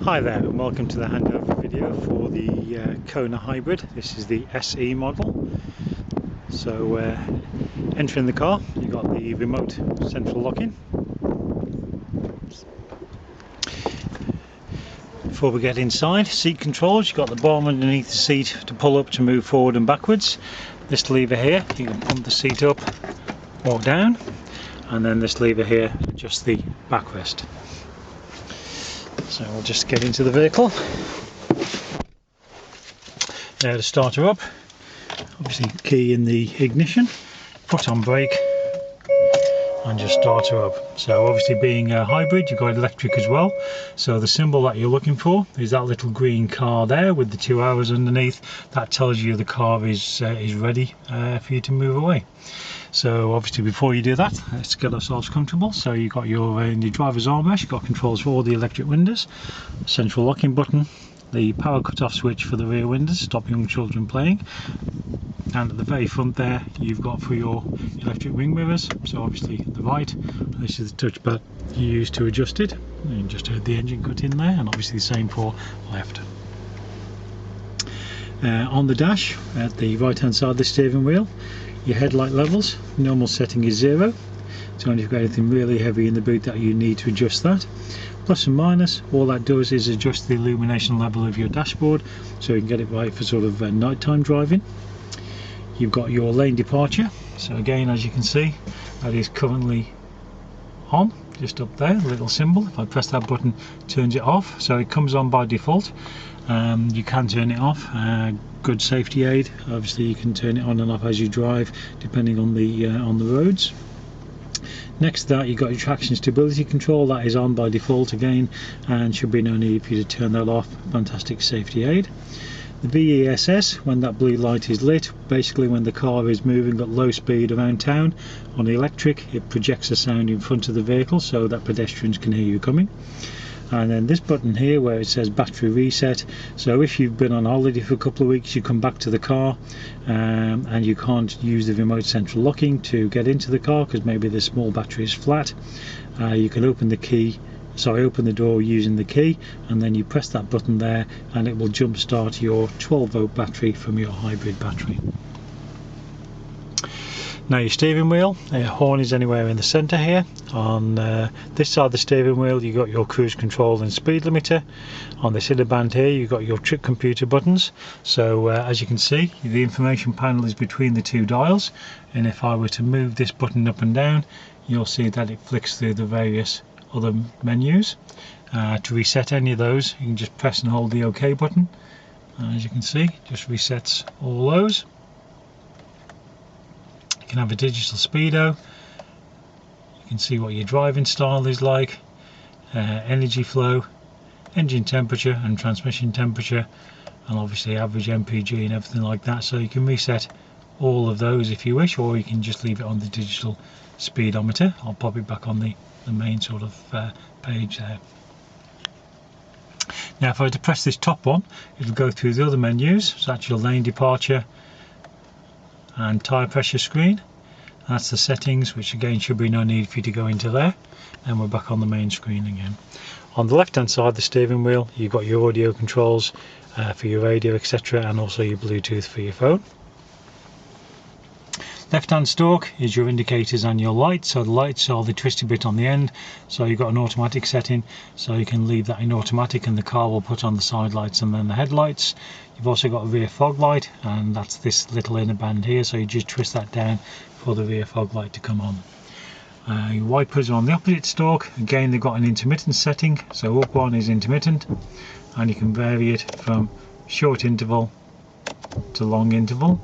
Hi there and welcome to the handover video for the Kona hybrid. This is the SE model. So entering the car, you've got the remote central locking. Before we get inside, seat controls, you've got the bar underneath the seat to pull up to move forward and backwards. This lever here, you can pump the seat up or down, and then this lever here adjusts the backrest. So we'll just get into the vehicle. Now to start her up, obviously key in the ignition, put on brake and just start her up. So obviously being a hybrid, you've got electric as well. So the symbol that you're looking for is that little green car there with the 2 arrows underneath. That tells you the car is ready for you to move away. So obviously before you do that, let's get ourselves comfortable. So you've got in your driver's armrest, you've got controls for all the electric windows, central locking button, the power cut-off switch for the rear windows, stop young children playing, and at the very front there you've got for your electric wing mirrors. So obviously the right, this is the touchpad you use to adjust it. You just heard the engine cut in there, and obviously the same for left. On the dash, at the right hand side of the steering wheel, your headlight levels, normal setting is 0. So if you've got anything really heavy in the boot that you need to adjust that. Plus and minus, all that does is adjust the illumination level of your dashboard so you can get it right for sort of nighttime driving. You've got your lane departure, so again, as you can see, that is currently on, just up there, a little symbol. If I press that button, it turns it off, so it comes on by default. You can turn it off, good safety aid. Obviously you can turn it on and off as you drive depending on the roads. Next to that, you've got your traction stability control, that is on by default again, and should be no need for you to turn that off. Fantastic safety aid. The VESS, when that blue light is lit, basically when the car is moving at low speed around town on the electric, it projects a sound in front of the vehicle so that pedestrians can hear you coming. And then this button here where it says battery reset, so if you've been on holiday for a couple of weeks, you come back to the car and you can't use the remote central locking to get into the car because maybe the small battery is flat, you can open the door using the key, and then you press that button there and it will jump start your 12-volt battery from your hybrid battery. Now your steering wheel, horn is anywhere in the centre here. On this side of the steering wheel you've got your cruise control and speed limiter. On this inner band here you've got your trip computer buttons. So as you can see, the information panel is between the two dials, and if I were to move this button up and down, you'll see that it flicks through the various other menus. To reset any of those, you can just press and hold the OK button. As you can see, just resets all those. You can have a digital speedo, you can see what your driving style is like, energy flow, engine temperature and transmission temperature, and obviously average MPG and everything like that. So you can reset all of those if you wish, or you can just leave it on the digital speedometer. I'll pop it back on the main sort of page there. Now if I were to press this top one, it'll go through the other menus. So that's your lane departure and tyre pressure screen. That's the settings, which again should be no need for you to go into there, and we're back on the main screen again. On the left hand side of the steering wheel you've got your audio controls for your radio, etc., and also your Bluetooth for your phone. Left hand stalk is your indicators and your lights. So the lights are the twisty bit on the end, so you've got an automatic setting, so you can leave that in automatic and the car will put on the side lights and then the headlights. You've also got a rear fog light, and that's this little inner band here, so you just twist that down for the rear fog light to come on. Your wipers are on the opposite stalk. Again, they've got an intermittent setting, so up one is intermittent, and you can vary it from short interval to long interval,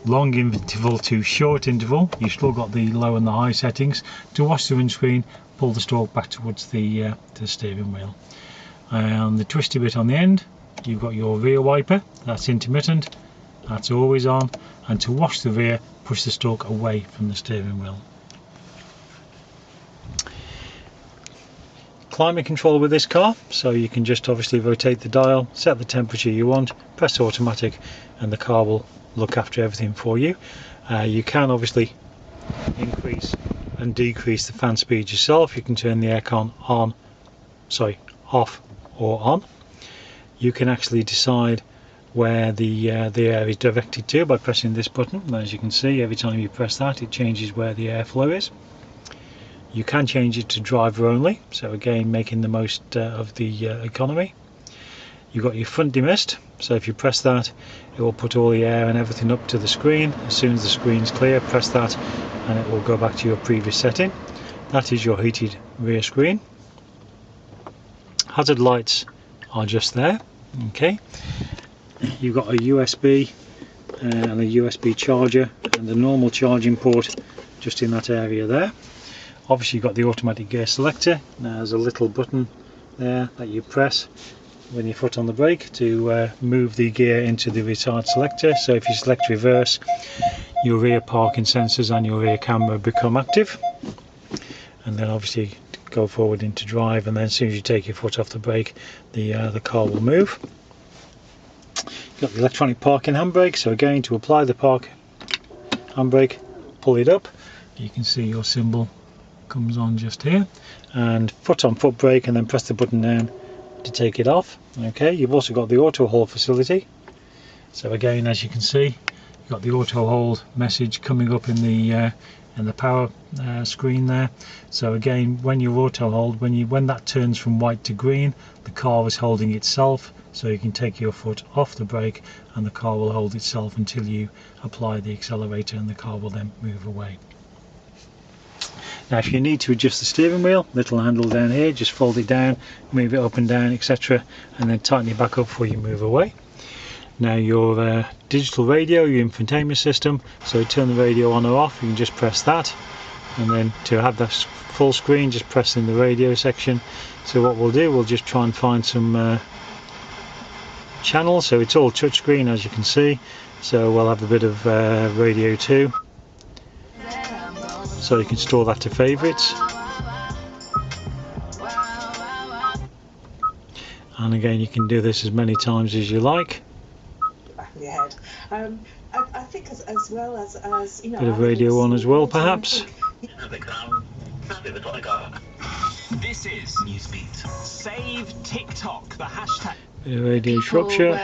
long interval to short interval. You've still got the low and the high settings. To wash the windscreen, pull the stalk back towards the steering wheel. On the twisty bit on the end, you've got your rear wiper, that's intermittent, that's always on, and to wash the rear, push the stalk away from the steering wheel. Climate control with this car, so you can just obviously rotate the dial, set the temperature you want, press automatic, and the car will look after everything for you. You can obviously increase and decrease the fan speed yourself. You can turn the aircon off or on. You can actually decide where the air is directed to by pressing this button, and as you can see, every time you press that it changes where the airflow is. You can change it to driver only, so again making the most of the economy. You've got your front demist, so if you press that it will put all the air and everything up to the screen. As soon as the screen's clear, press that and it will go back to your previous setting. That is your heated rear screen. Hazard lights are just there. Okay, you've got a USB and a USB charger and a normal charging port just in that area there. Obviously you've got the automatic gear selector. Now there's a little button there that you press when you foot on the brake to move the gear into the retard selector. So if you select reverse, your rear parking sensors and your rear camera become active, and then obviously go forward into drive, and then as soon as you take your foot off the brake, the car will move. You've got the electronic parking handbrake, so again to apply the park handbrake, pull it up, you can see your symbol comes on just here, and foot on foot brake and then press the button down to take it off. Okay, you've also got the auto hold facility, so again as you can see you've got the auto hold message coming up in the power screen there. So again, when you auto hold, when that turns from white to green, the car is holding itself, so you can take your foot off the brake and the car will hold itself until you apply the accelerator, and the car will then move away. Now if you need to adjust the steering wheel, little handle down here, just fold it down, move it up and down, etc., and then tighten it back up before you move away. Now your digital radio, your infotainment system, so turn the radio on or off, you can just press that, and then to have that full screen, just press in the radio section. So what we'll do, we'll just try and find some channels. So it's all touchscreen as you can see, so we'll have a bit of radio 2, so you can store that to favourites. And again, you can do this as many times as you like. Back of your head. I think as well as you know, bit of radio on as well, perhaps. This is Newsbeat. Save TikTok, the hashtag. Bit of radio Shropshire.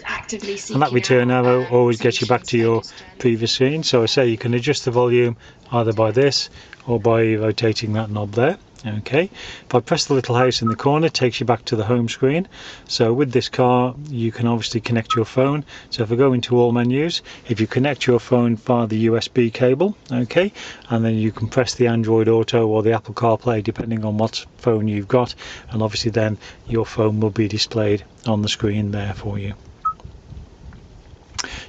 Actively and that return arrow always gets you back to your previous screen. So I say you can adjust the volume either by this or by rotating that knob there. Okay, if I press the little house in the corner, it takes you back to the home screen. So with this car you can obviously connect your phone. So if I go into all menus, if you connect your phone via the USB cable, okay, and then you can press the Android Auto or the Apple CarPlay depending on what phone you've got, and obviously then your phone will be displayed on the screen there for you.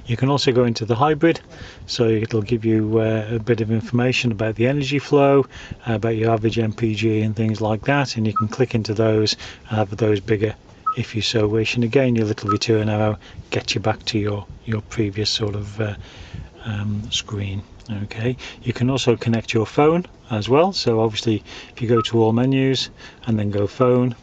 You can also go into the hybrid, so it'll give you a bit of information about the energy flow, about your average MPG and things like that, and you can click into those and have those bigger if you so wish. And again, your little return arrow gets you back to your previous sort of screen. Okay, you can also connect your phone as well, so obviously if you go to all menus and then go phone,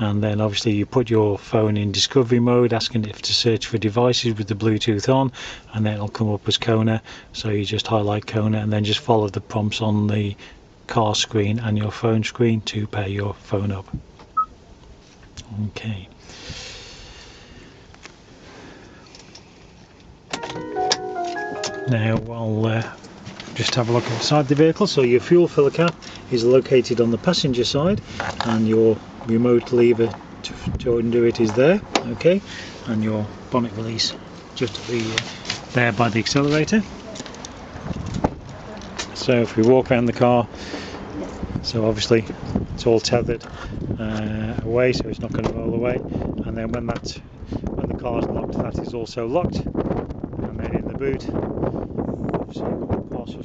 and then obviously you put your phone in discovery mode, asking it to search for devices with the Bluetooth on, and then it'll come up as Kona. So you just highlight Kona and then just follow the prompts on the car screen and your phone screen to pair your phone up. Okay. Now I'll just have a look inside the vehicle. So your fuel filler cap is located on the passenger side, and your remote lever to undo it is there. Okay, and your bonnet release just there by the accelerator. So if we walk around the car, so obviously it's all tethered away, so it's not going to roll away. And then when the car is locked, that is also locked. And then in the boot, obviously parcel